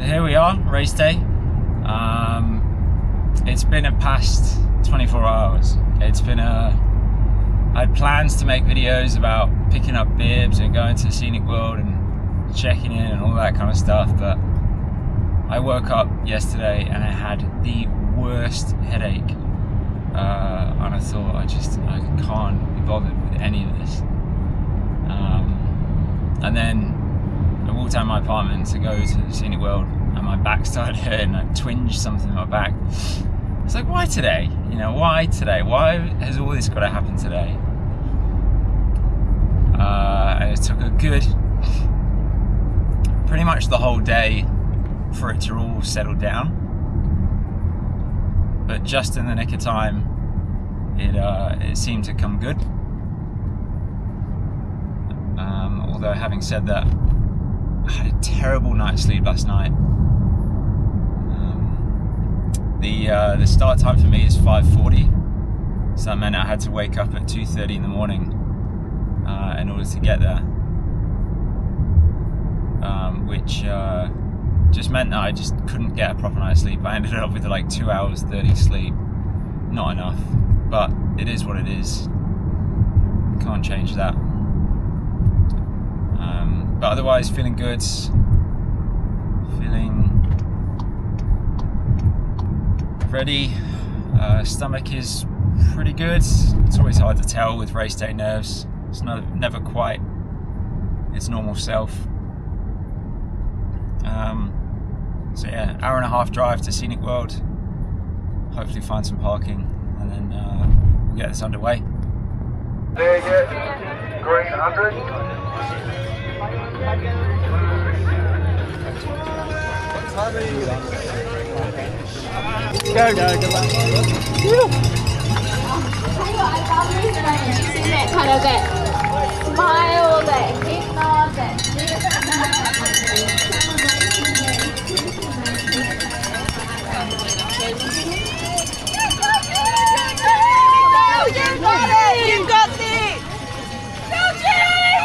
Here we are, race day. It's been a past 24 hours. I had plans to make videos about picking up bibs and going to the scenic world and checking in and all that kind of stuff, but I woke up yesterday and I had the worst headache, and I thought I can't be bothered with any of this. And then I walked out of my apartment to go to the scenic world and my back started hurting. I twinged something in my back. It's like, why today? You know, why today? Why has all this got to happen today? And it took a good, pretty much the whole day for it to all settle down. But just in the nick of time, it seemed to come good. Although having said that, I had a terrible night's sleep last night. The start time for me is 5:40, so that meant I had to wake up at 2:30 in the morning in order to get there, which just meant that I just couldn't get a proper night's sleep. I ended up with like 2 hours 30 sleep. Not enough, but it is what it is. Can't change that. But otherwise, feeling good. Feeling ready. Stomach is pretty good. It's always hard to tell with race day nerves. It's never quite its normal self. So yeah, hour and a half drive to Scenic World. Hopefully find some parking, and then we'll get this underway. There you go. Green 100. Go, good luck. Smile เลย keep nose เลย You got this! Go Jay!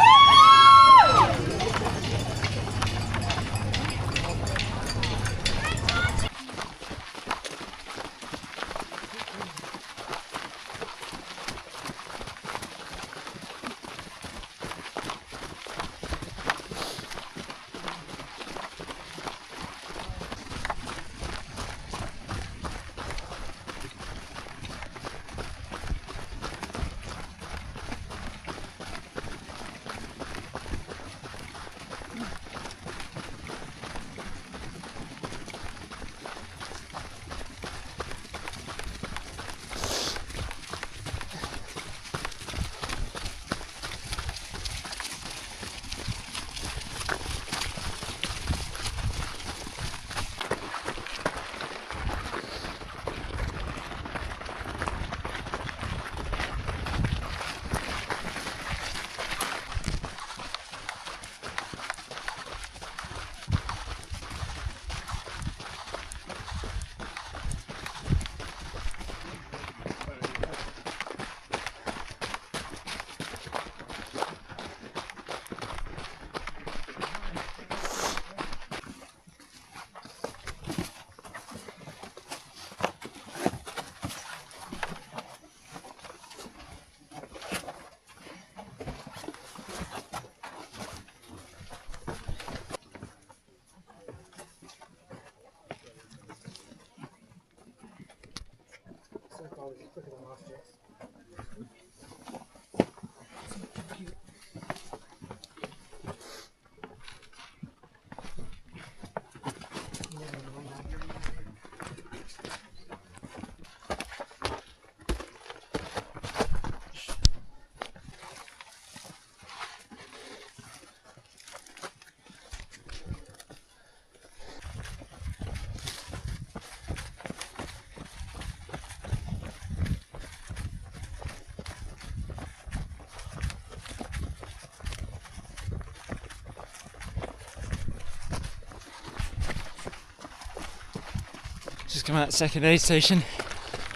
Just come out second aid station,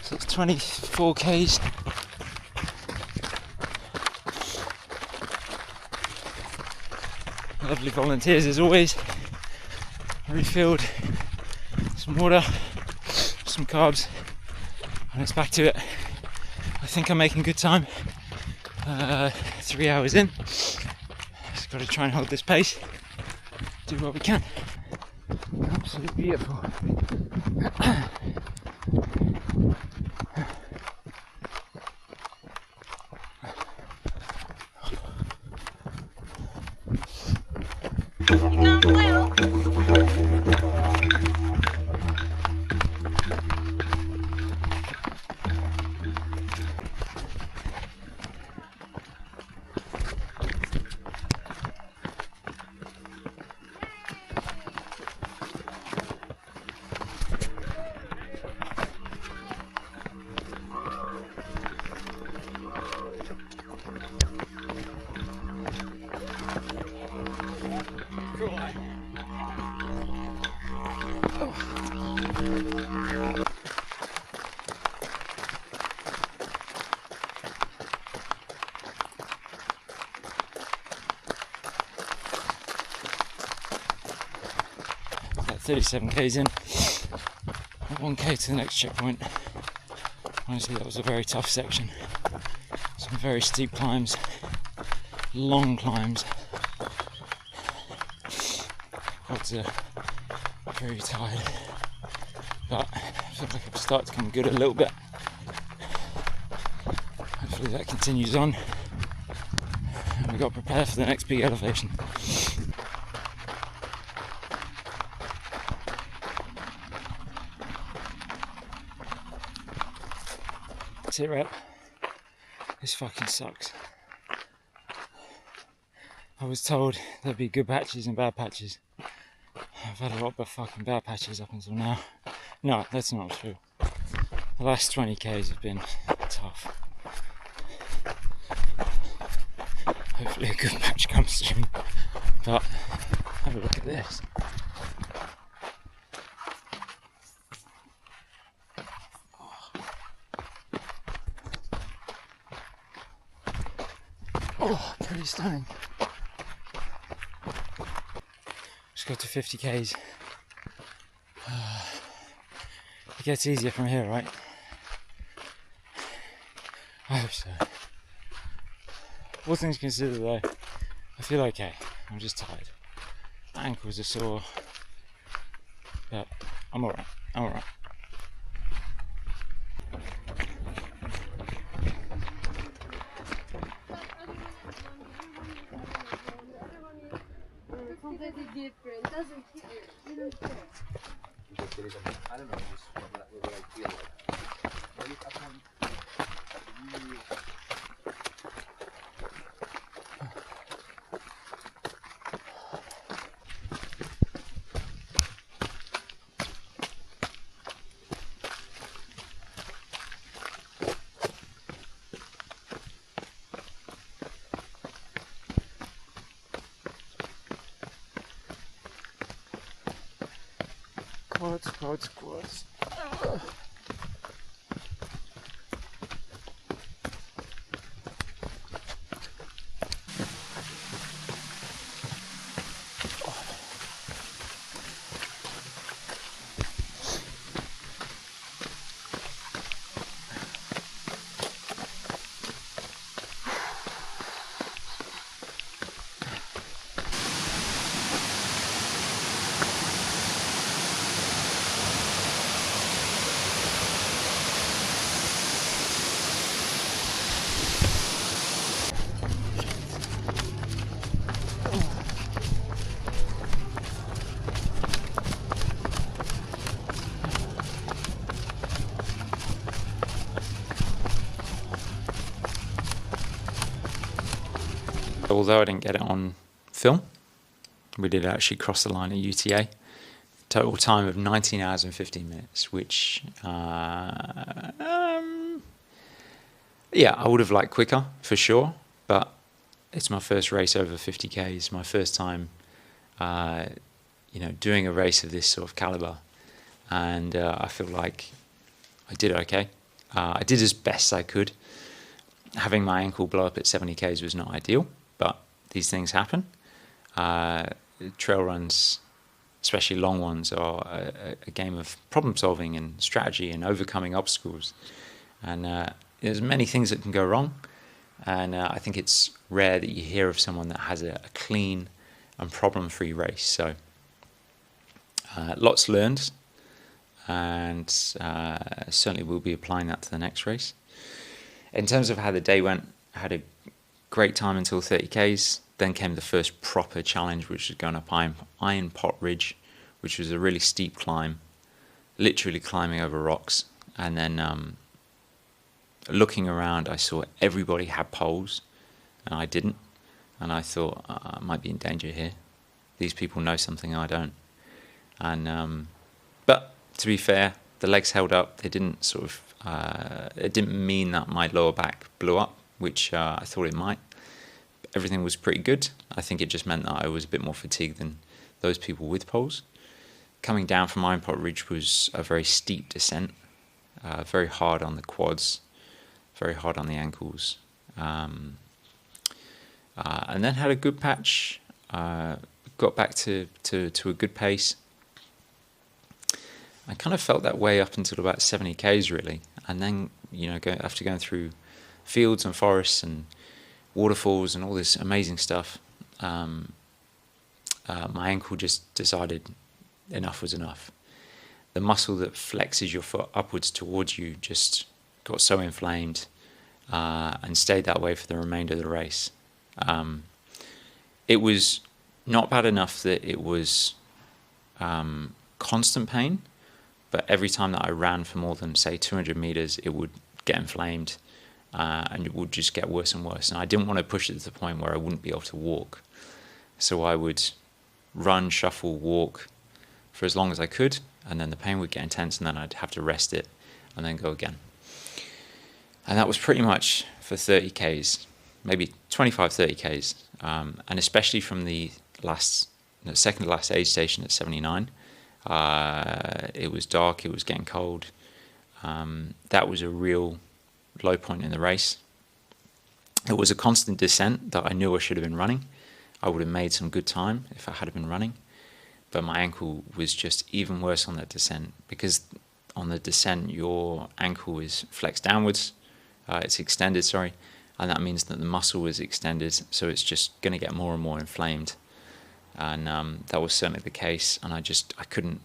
so it's 24 k's. Lovely volunteers as always. I refilled some water, some carbs, and it's back to it. I think I'm making good time. 3 hours in. Just got to try and hold this pace, do what we can. Absolutely beautiful. You're going well. About 37 k's in, 1k to the next checkpoint. Honestly, that was a very tough section. Some very steep climbs, long climbs. Got very tired, but I feel like I've started to come good a little bit. Hopefully that continues on, and we've got to prepare for the next big elevation. Sit rep. This fucking sucks. I was told there'd be good patches and bad patches. I've had a lot of fucking bad patches up until now. No, that's not true. The last 20 k's have been tough. Hopefully a good patch comes soon. But have a look at this. Oh, pretty stunning. Just got to 50 k's. It gets easier from here, right? I hope so. All things considered though, I feel okay. I'm just tired. My ankles are sore. But I'm alright. I'm alright. Completely different. Doesn't care. You don't care. I don't know, just what I feel like. Quads. Although I didn't get it on film, we did actually cross the line at UTA. Total time of 19 hours and 15 minutes, which, yeah, I would have liked quicker, for sure, but it's my first race over 50k. It's my first time, doing a race of this sort of caliber, and I feel like I did okay. I did as best I could. Having my ankle blow up at 70k's was not ideal, but these things happen. Trail runs especially long ones, are a game of problem solving and strategy and overcoming obstacles. And there's many things that can go wrong. And I think it's rare that you hear of someone that has a clean and problem-free race. So lots learned, and certainly we'll be applying that to the next race. In terms of how the day went, I had a great time until 30Ks. Then came the first proper challenge, which was going up Iron Pot Ridge, which was a really steep climb, literally climbing over rocks. And then looking around, I saw everybody had poles, and I didn't. And I thought, I might be in danger here. These people know something I don't. And but to be fair, the legs held up. They didn't sort of. It didn't mean that my lower back blew up, which I thought it might. Everything was pretty good. I think it just meant that I was a bit more fatigued than those people with poles. Coming down from Iron Pot Ridge was a very steep descent, very hard on the quads, very hard on the ankles. And then had a good patch, got back to a good pace. I kind of felt that way up until about 70Ks really. And then, after going through fields and forests and waterfalls and all this amazing stuff, my ankle just decided enough was enough. The muscle that flexes your foot upwards towards you just got so inflamed and stayed that way for the remainder of the race. It was not bad enough that it was constant pain, but every time that I ran for more than, say, 200 meters, it would get inflamed and it would just get worse and worse. And I didn't want to push it to the point where I wouldn't be able to walk. So I would run, shuffle, walk for as long as I could, and then the pain would get intense, and then I'd have to rest it and then go again. And that was pretty much for 30Ks, maybe 25, 30Ks, and especially from the second to last aid station at 79. It was dark, it was getting cold. That was a real low point in the race. It was a constant descent that I knew I should have been running. I would have made some good time if I had been running, but my ankle was just even worse on that descent, because on the descent your ankle is flexed downwards, it's extended, and that means that the muscle is extended, so it's just going to get more and more inflamed. And that was certainly the case, and I couldn't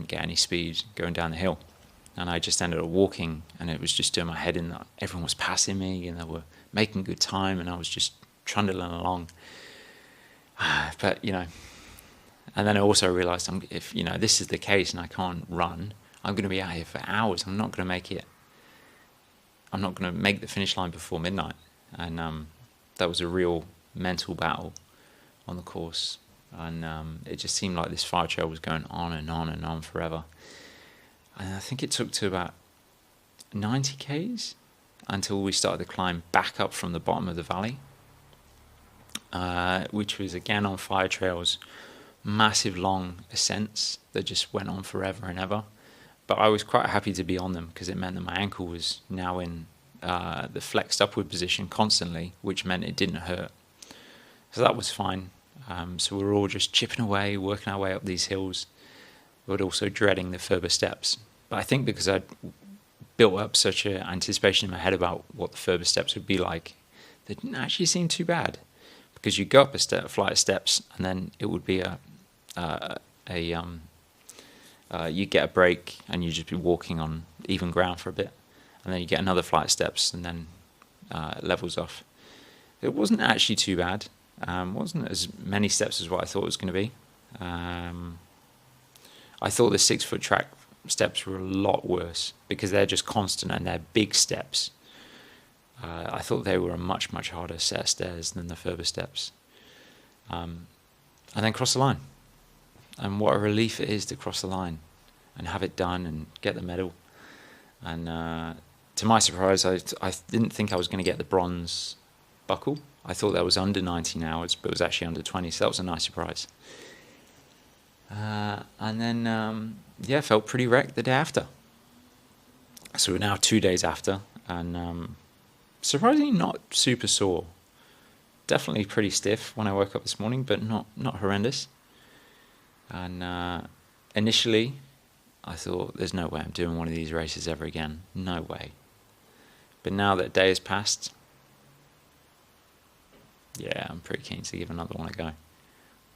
get any speed going down the hill, and I just ended up walking, and it was just doing my head in that everyone was passing me and they were making good time, and I was just trundling along. But and then I also realised, if this is the case and I can't run, I'm going to be out here for hours. I'm not going to make it. I'm not going to make the finish line before midnight, and that was a real mental battle on the course. And it just seemed like this fire trail was going on and on and on forever. And I think it took to about 90Ks until we started to climb back up from the bottom of the valley, which was again on fire trails, massive long ascents that just went on forever and ever. But I was quite happy to be on them, because it meant that my ankle was now in the flexed upward position constantly, which meant it didn't hurt. So that was fine. So we were all just chipping away, working our way up these hills, but also dreading the further steps. But I think because I'd built up such an anticipation in my head about what the further steps would be like, they didn't actually seem too bad. Because you go up a flight of steps, and then it would be you get a break, and you just be walking on even ground for a bit, and then you get another flight of steps, and then it levels off. It wasn't actually too bad. Wasn't as many steps as what I thought it was going to be. I thought the 6-foot track steps were a lot worse, because they're just constant and they're big steps. I thought they were a much, much harder set of stairs than the further steps. And then cross the line. And what a relief it is to cross the line and have it done and get the medal. And to my surprise, I didn't think I was going to get the bronze buckle. I thought that was under 19 hours, but it was actually under 20, so that was a nice surprise. And then, felt pretty wrecked the day after. So we're now 2 days after, and surprisingly not super sore. Definitely pretty stiff when I woke up this morning, but not horrendous. And initially I thought, there's no way I'm doing one of these races ever again, no way. But now that a day has passed, yeah, I'm pretty keen to give another one a go,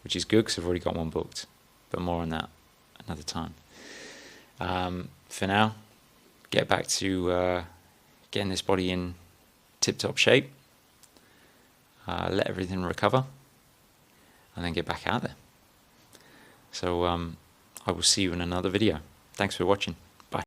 which is good because I've already got one booked, but more on that another time. For now, get back to getting this body in tip-top shape, let everything recover, and then get back out there. So I will see you in another video. Thanks for watching.